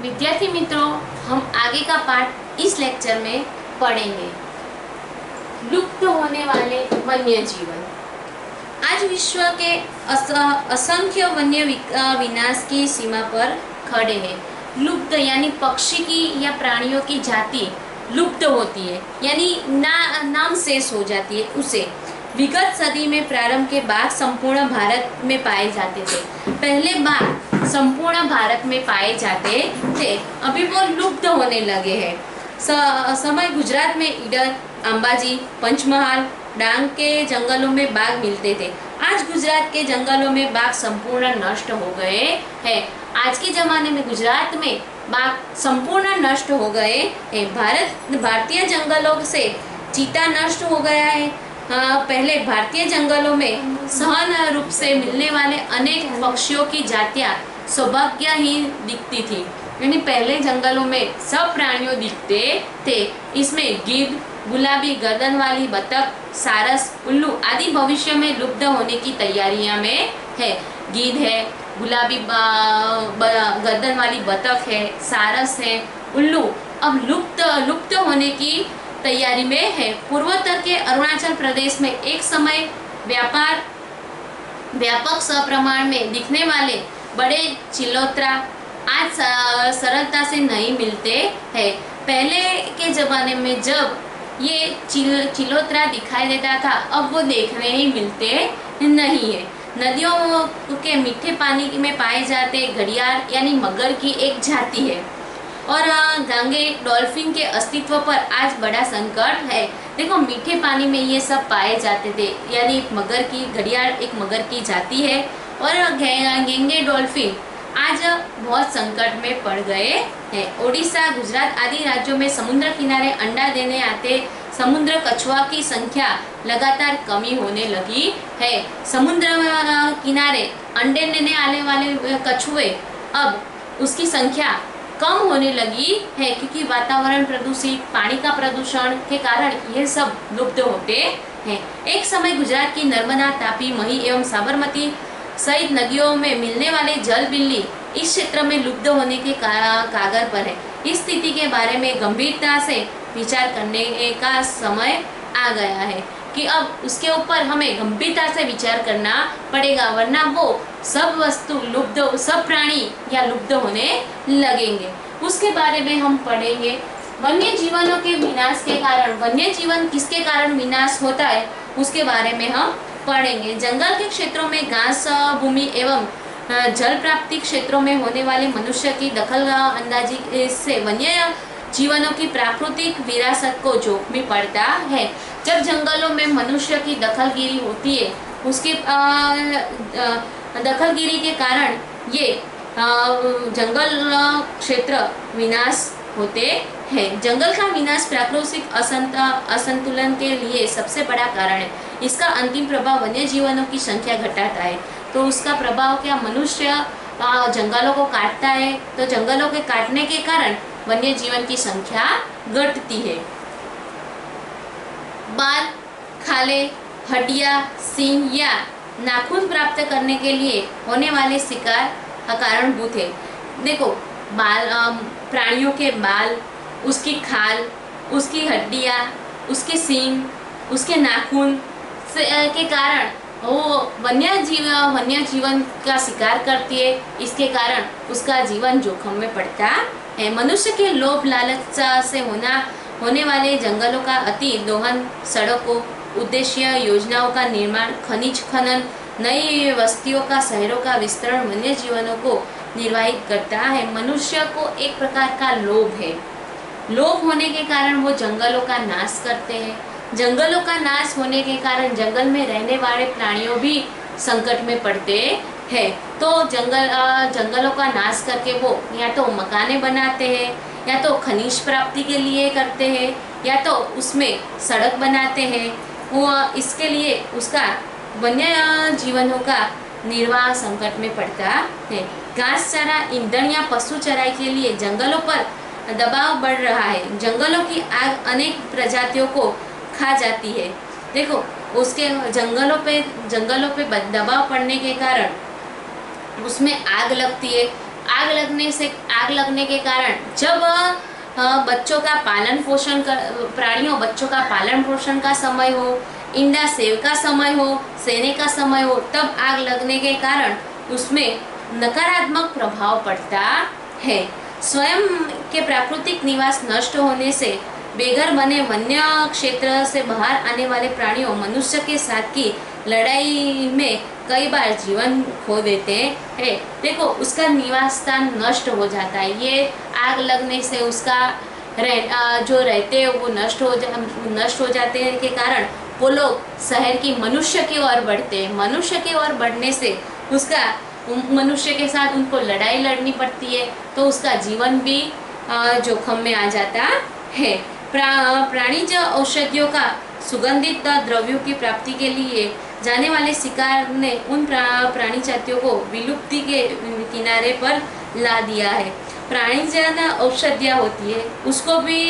विद्यार्थी मित्रों, हम आगे का पाठ इस लेक्चर में पढ़ेंगे। लुप्त होने वाले वन्य जीवन। आज विश्व के असंख्य वन्य विनाश की सीमा पर खड़े हैं। लुप्त यानी पक्षी की या प्राणियों की जाति लुप्त होती है, यानी नाम शेष हो जाती है। उसे विगत सदी में प्रारंभ के बाघ संपूर्ण भारत में पाए जाते थे। पहले बाघ संपूर्ण भारत में पाए जाते थे, अभी वो लुप्त होने लगे हैं। समय गुजरात में ईडर, अंबाजी, पंचमहाल, डांग के जंगलों में बाघ मिलते थे। आज गुजरात के जंगलों में बाघ संपूर्ण नष्ट हो गए हैं। आज के जमाने में गुजरात में बाघ संपूर्ण नष्ट हो गए हैं। भारतीय जंगलों से चीता नष्ट हो गया है। पहले भारतीय जंगलों में सहन रूप से मिलने वाले अनेक पक्षियों की जातियां सौभाग्यहीन दिखती थी, यानी पहले जंगलों में सब प्राणियों दिखते थे। इसमें गिद्ध, गुलाबी गर्दन वाली बतख, सारस, उल्लू आदि भविष्य में लुप्त होने की तैयारियां में है। गिद्ध है, गुलाबी गर्दन वाली बतख है, सारस है, उल्लू अब लुप्त होने की तैयारी में है। पूर्वोत्तर के अरुणाचल प्रदेश में एक समय व्यापक सप्रमाण में दिखने वाले बड़े चिलोत्रा आज सरलता से नहीं मिलते हैं। पहले के जमाने में जब ये चिलोत्रा दिखाई देता था, अब वो देखने ही मिलते नहीं है। नदियों के मीठे पानी में पाए जाते घड़ियाल यानी मगर की एक जाति है, और गांगे डॉल्फिन के अस्तित्व पर आज बड़ा संकट है। देखो, मीठे पानी में ये सब पाए जाते थे, यानी मगर की घड़ियाल एक मगर की जाति है, और गेंगे डॉल्फिन आज बहुत संकट में पड़ गए हैं। ओडिशा, गुजरात आदि राज्यों में समुद्र किनारे अंडा देने आते समुद्र कछुआ की संख्या लगातार कमी होने लगी है। समुद्र किनारे अंडे देने आने वाले कछुए अब उसकी संख्या कम होने लगी है, क्योंकि वातावरण प्रदूषित, पानी का प्रदूषण के कारण ये सब लुप्त होते हैं। एक समय गुजरात की नर्मदा, तापी, मही एवं साबरमती सहित नदियों में मिलने वाले जल बिल्ली इस क्षेत्र में लुप्त होने के कागर पर है। इस स्थिति के बारे में गंभीरता से विचार करने का समय आ गया है कि अब उसके ऊपर हमें गंभीरता से विचार करना पड़ेगा, वरना वो सब वस्तु लुप्त, सब प्राणी या लुप्त होने लगेंगे। उसके बारे में हम पढ़ेंगे। वन्य जीवनों के विनाश के कारण, वन्य जीवन किसके कारण विनाश होता है उसके बारे में हम पढ़ेंगे। जंगल के क्षेत्रों में घास भूमि एवं जल प्राप्ति क्षेत्रों में होने वाले मनुष्य की दखल अंदाजी से वन्य जीवनों की प्राकृतिक विरासत को जोखिम में पड़ता है। जब जंगलों में मनुष्य की दखलगिरी होती है, उसके दखलगिरी के कारण ये जंगल क्षेत्र विनाश होते हैं। जंगल का विनाश प्राकृतिक असंतुलन के लिए सबसे बड़ा कारण है। इसका अंतिम प्रभाव वन्य जीवनों की संख्या घटाता है। तो उसका प्रभाव क्या? मनुष्य जंगलों को काटता है, तो जंगलों के काटने के कारण वन्य जीवन की संख्या घटती है। बाल, खाले, हड्डियां, सींग या नाखून प्राप्त करने के लिए होने वाले शिकार कारणभूत है। देखो, बाल, प्राणियों के बाल, उसकी खाल, उसकी हड्डियां, उसके सींग, उसके नाखून के कारण वो वन्य जीवन का शिकार करती है। इसके कारण उसका जीवन जोखिम में पड़ता है। मनुष्य के लोभ लालच से होने वाले जंगलों का अति दोहन, सड़कों, उद्देश्य योजनाओं का निर्माण, खनिज खनन, नई बस्तियों का, शहरों का विस्तरण वन्य जीवनों को निर्वाहित करता है। मनुष्य को एक प्रकार का लोभ है। लोभ होने के कारण वो जंगलों का नाश करते हैं। जंगलों का नाश होने के कारण जंगल में रहने वाले प्राणियों भी संकट में पड़ते हैं। तो जंगलों का नाश करके वो या तो मकाने बनाते हैं, या तो खनिज प्राप्ति के लिए करते हैं, या तो उसमें सड़क बनाते हैं। वो इसके लिए उसका वन्य जीवनों का निर्वाह संकट में पड़ता है। घास चारा, ईंधन या पशु चराई के लिए जंगलों पर दबाव बढ़ रहा है। जंगलों की आग अनेक प्रजातियों को खा जाती है। देखो, उसके जंगलों पे दबाव पड़ने के कारण उसमें आग लगती है, आग लगने के कारण जब बच्चों का पालन पोषण प्राणियों बच्चों का पालन पोषण का समय हो, इंडा सेव का समय हो, सेने का समय हो, तब आग लगने के कारण उसमें नकारात्मक प्रभाव पड़ता है। स्वयं के प्राकृतिक निवास नष्ट होने से बेघर बने वन्य क्षेत्र से बाहर आने वाले प्राणियों मनुष्य के साथ की लड़ाई में कई बार जीवन खो देते हैं। देखो, उसका निवास स्थान नष्ट हो जाता है। ये आग लगने से उसका जो रहते हैं वो नष्ट हो जाते हैं के कारण वो लोग शहर की मनुष्य की ओर बढ़ते हैं। मनुष्य की ओर बढ़ने से उसका मनुष्य के साथ उनको लड़ाई लड़नी पड़ती है, तो उसका जीवन भी जोखिम में आ जाता है। प्राणीज औषधियों का सुगंधित द्रव्यों की प्राप्ति के लिए जाने वाले शिकार ने उन प्राणी जातियों को विलुप्ति के किनारे पर ला दिया है। प्राणीजन औषधियाँ होती है, उसको भी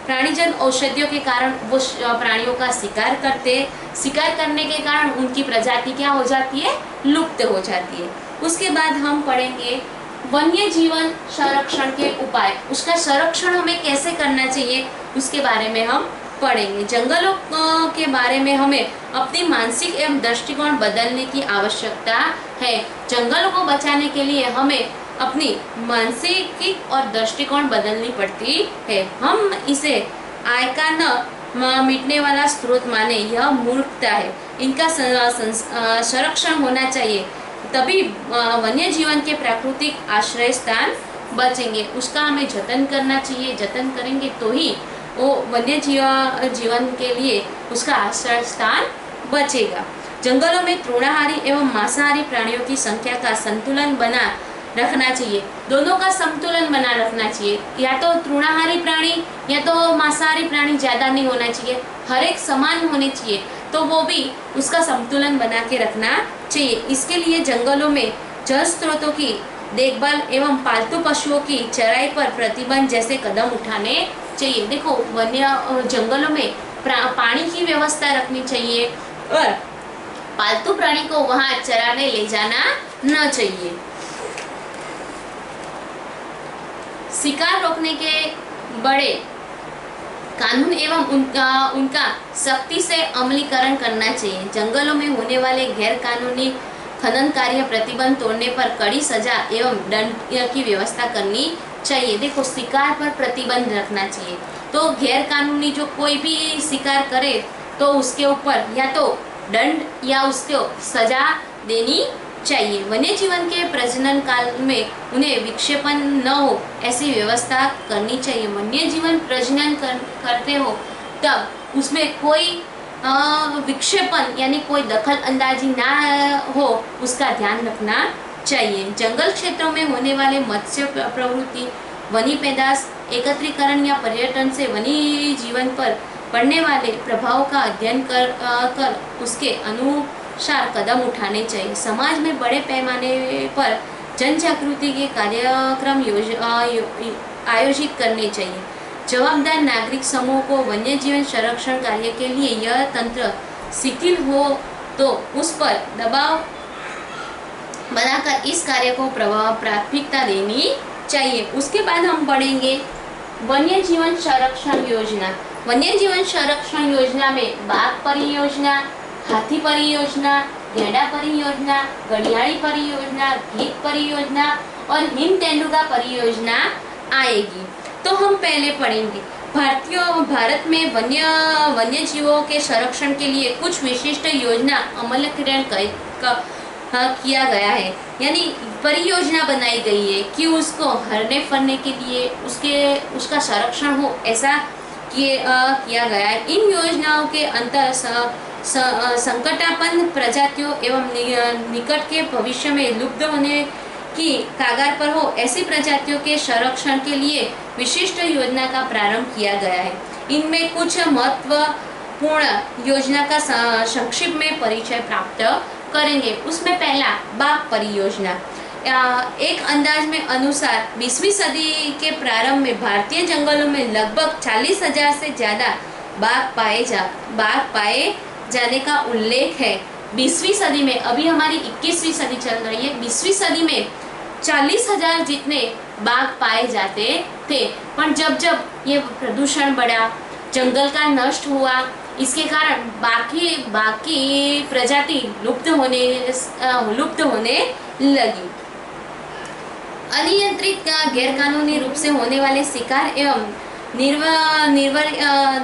प्राणीजन औषधियों के कारण वो प्राणियों का शिकार करने के कारण उनकी प्रजाति क्या हो जाती है, लुप्त हो जाती है। उसके बाद हम पढ़ेंगे वन्य जीवन संरक्षण के उपाय। उसका संरक्षण हमें कैसे करना चाहिए उसके बारे में हम पढ़ेंगे। जंगलों के बारे में हमें अपनी मानसिक एवं दृष्टिकोण बदलने की आवश्यकता है। जंगलों को बचाने के लिए हमें अपनी मानसिक और दृष्टिकोण बदलनी पड़ती है। हम इसे आय का न मिटने वाला स्रोत माने, यह मूर्खता है। इनका संरक्षण होना चाहिए, तभी वन्य जीवन के प्राकृतिक आश्रय स्थान बचेंगे। उसका हमें जतन करना चाहिए। जतन करेंगे तो ही वो वन्य जीवन के लिए उसका आश्रय स्थान बचेगा। जंगलों में तृणाहारी एवं मांसाहारी प्राणियों की संख्या का संतुलन बना रखना चाहिए। दोनों का संतुलन बना रखना चाहिए। या तो तृणाहारी प्राणी या तो मांसाहारी प्राणी ज़्यादा नहीं होना चाहिए, हर एक समान होने चाहिए। तो वो भी उसका संतुलन बना के रखना चाहिए। इसके लिए जंगलों में जल स्रोतों की देखभाल एवं पालतू पशुओं की चराई पर प्रतिबंध जैसे कदम उठाने चाहिए। देखो, वन्य जंगलों में पानी की व्यवस्था रखनी चाहिए और पालतू प्राणी को वहां चराने ले जाना न चाहिए। शिकार रोकने के बड़े कानून एवं उनका सख्ती से अमलीकरण करना चाहिए। जंगलों में होने वाले गैर कानूनी खनन कार्य प्रतिबंध तोड़ने पर कड़ी सजा एवं दंड की व्यवस्था करनी चाहिए। देखो, शिकार पर प्रतिबंध रखना चाहिए। तो गैर कानूनी जो कोई भी शिकार करे तो उसके ऊपर या तो दंड या उसको सजा देनी चाहिए। वन्य जीवन के प्रजनन काल में उन्हें विक्षेपण न हो ऐसी व्यवस्था करनी चाहिए। वन्य जीवन प्रजनन करते हो तब उसमें कोई विक्षेपण यानी कोई दखल अंदाजी ना हो, उसका ध्यान रखना चाहिए। जंगल क्षेत्रों में होने वाले मत्स्य प्रवृत्ति, वनी पैदाश, एकत्रीकरण या पर्यटन से वन्य जीवन पर पड़ने वाले प्रभाव का अध्ययन कर उसके अनुसार कदम उठाने चाहिए। समाज में बड़े पैमाने पर जन जागृति के कार्यक्रम आयोजित करने चाहिए। जवाबदार नागरिक समूह को वन्य जीवन संरक्षण कार्य के लिए यह तंत्र शिथिल हो तो उस पर दबाव बनाकर इस कार्य को प्राथमिकता देनी चाहिए। उसके बाद हम पढ़ेंगे वन्य जीवन संरक्षण योजना। वन्य जीवन संरक्षण योजना में बाघ परियोजना, हाथी परियोजना, गैंडा परियोजना, घड़ियाली परियोजना, गीत परियोजना और हिम तेंदुआ परियोजना आएगी। तो हम पहले पढ़ेंगे भारत में वन्य जीवों के संरक्षण के लिए कुछ विशिष्ट योजना अमलीकरण किया गया है, यानी परियोजना बनाई गई है कि उसको हरने फरने के लिए उसका संरक्षण हो, ऐसा किया गया है। इन योजनाओं के अंतर संकटापन्न प्रजातियों एवं निकट के भविष्य में लुप्त होने की कागार पर हो ऐसी प्रजातियों के संरक्षण के लिए विशिष्ट योजना का प्रारंभ किया गया है। इनमें कुछ महत्वपूर्ण योजना का संक्षिप्त में परिचय प्राप्त करेंगे। उसमें पहला बाघ परियोजना। एक अंदाज में अनुसार 20वीं सदी के प्रारंभ में भारतीय जंगलों में लगभग 40,000 से ज़्यादा बाघ पाए जाने का उल्लेख है। 20वीं सदी में, अभी हमारी 21वीं सदी चल रही है, 20वीं सदी में 40,000 जितने बाघ पाए जाते थे। पर जब जब ये प्रदूषण बढ़ा, जंगल का नष्ट हुआ, इसके कारण बाकी प्रजाति लुप्त होने लगी। अनियंत्रित गैरकानूनी रूप से होने वाले शिकार एवं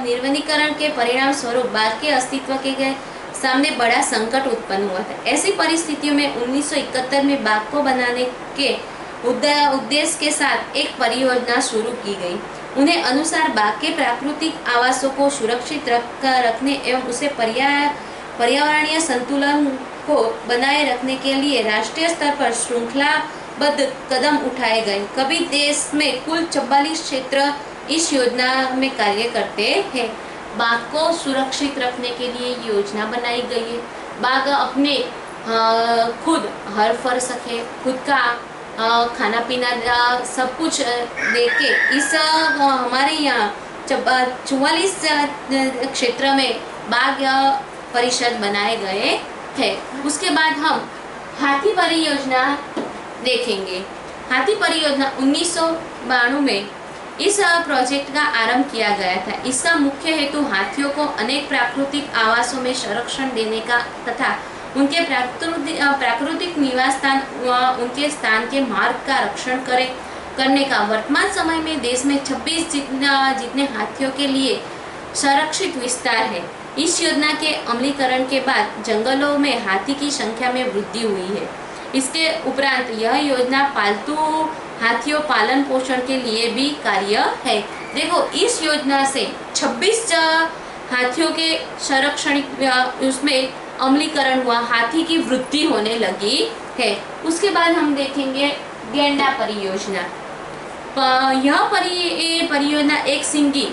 निर्वनीकरण के परिणाम स्वरूप बाघ के अस्तित्व के सामने बड़ा संकट उत्पन्न हुआ था। ऐसी परिस्थितियों में 1971 में बाघ को बनाने के उद्देश्य के साथ एक परियोजना शुरू की गई। उन्हें अनुसार बाघ के प्राकृतिक आवासों को सुरक्षित रखने एवं उसे पर्यावरणीय संतुलन को बनाए रखने के लिए राष्ट्रीय स्तर पर श्रृंखलाबद्ध कदम उठाए गए। कभी देश में कुल 44 क्षेत्र इस योजना में कार्य करते हैं। बाघ को सुरक्षित रखने के लिए योजना बनाई गई है। बाघ अपने खुद हर फर सके, खुद का खाना पीना सब कुछ देके इस हमारे यहाँ 44 क्षेत्र में बाघ परिषद बनाए गए थे। उसके बाद हम हाथी परियोजना देखेंगे। हाथी परियोजना 1992 में इस प्रोजेक्ट का आरंभ किया गया था। इसका मुख्य हेतु हाथियों को अनेक प्राकृतिक आवासों में संरक्षण देने का तथा उनके प्राकृतिक निवास स्थान उनके स्थान के मार्ग का रक्षण करने का। वर्तमान समय में देश में 26 जितने हाथियों के लिए संरक्षित विस्तार है। इस योजना के अमलीकरण के बाद जंगलों में हाथी की संख्या में वृद्धि हुई है। इसके उपरांत यह योजना पालतू हाथियों पालन पोषण के लिए भी कार्य है। देखो, इस योजना से 26 हाथियों के संरक्षण उसमें अमलीकरण हुआ, हाथी की वृद्धि होने लगी है। उसके बाद हम देखेंगे गैंडा परियोजना। यह परियोजना एक सिंगी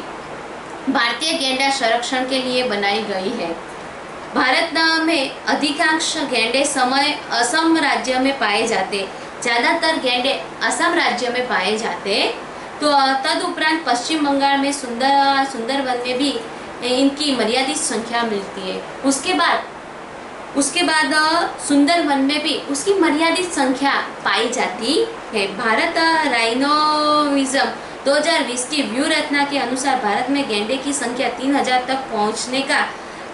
भारतीय गैंडा संरक्षण के लिए बनाई गई है। भारत में अधिकांश गैंडे असम राज्य में पाए जाते। ज़्यादातर गैंडे असम राज्य में पाए जाते। तो तदुपरांत पश्चिम बंगाल में सुंदरवन में भी इनकी मर्यादित संख्या मिलती है। उसके बाद सुंदरवन में भी उसकी मर्यादित संख्या पाई जाती है। भारत राइनोविज्म 2020 की व्यू रचना के अनुसार भारत में गैंडे की संख्या 3000 तक पहुंचने का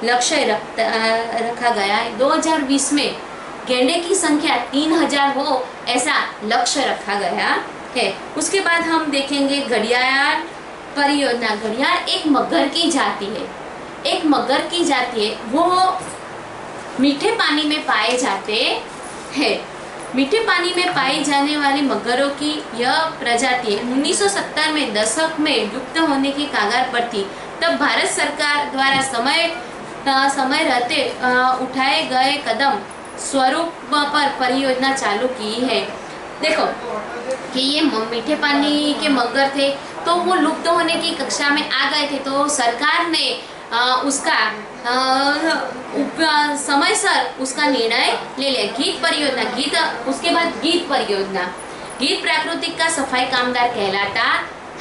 लक्ष्य रखा गया है। 2020 में गैंडे की संख्या 3000 हो, ऐसा लक्ष्य रखा गया है। उसके बाद हम देखेंगे घड़ियाल परियोजना। घड़ियाल एक मगर की जाति है। वो मीठे पानी में पाए जाते हैं। मीठे पानी में पाई जाने वाली मगरों की यह प्रजाति 1970 में दशक में लुप्त होने की कगार पर थी। तब भारत सरकार द्वारा समय रहते उठाए गए कदम स्वरूप पर परियोजना चालू की है। देखो कि ये मीठे पानी के मगर थे, तो वो लुप्त होने की कक्षा में आ गए थे। तो सरकार ने उसका समयसर उसका निर्णय ले लिया। उसके बाद गीत परियोजना। गीत प्राकृतिक का सफाई कामदार कहलाता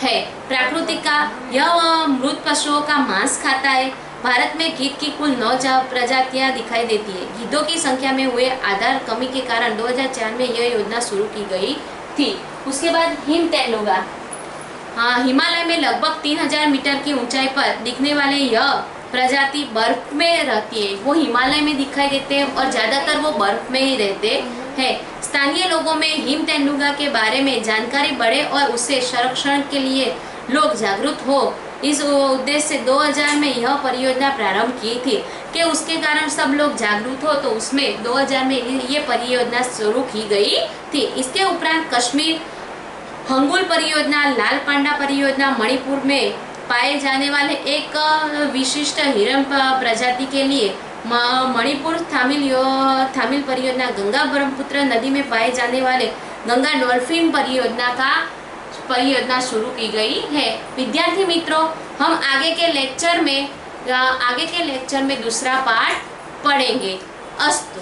है। प्राकृतिक का यह मृत पशुओं का मांस खाता है। भारत में गीत की कुल 9 प्रजातियां दिखाई देती है। गीतों की संख्या में हुए आधार कमी के कारण 2004 में यह योजना शुरू की गई थी। उसके बाद हिम तेंदुआ। हिमालय में लगभग 3000 मीटर की ऊंचाई पर दिखने वाले यह प्रजाति बर्फ में रहती है। वो हिमालय में दिखाई देते हैं और ज़्यादातर वो बर्फ में ही रहते हैं। स्थानीय लोगों में हिम तेंदुआ के बारे में जानकारी बढ़े और उससे संरक्षण के लिए लोग जागरूक हो, इस उद्देश्य से 2000 में यह परियोजना प्रारंभ की थी कि उसके कारण सब लोग जागरूक हो, तो उसमें 2000 में ये परियोजना शुरू की गई थी। इसके उपरांत कश्मीर हंगुल परियोजना, लाल पांडा परियोजना, मणिपुर में पाए जाने वाले एक विशिष्ट हिरण प्रजाति के लिए मणिपुर थामिल परियोजना, गंगा ब्रह्मपुत्र नदी में पाए जाने वाले गंगा डॉल्फिन परियोजना शुरू की गई है। विद्यार्थी मित्रों, हम आगे के लेक्चर में दूसरा पार्ट पढ़ेंगे। अस्तु।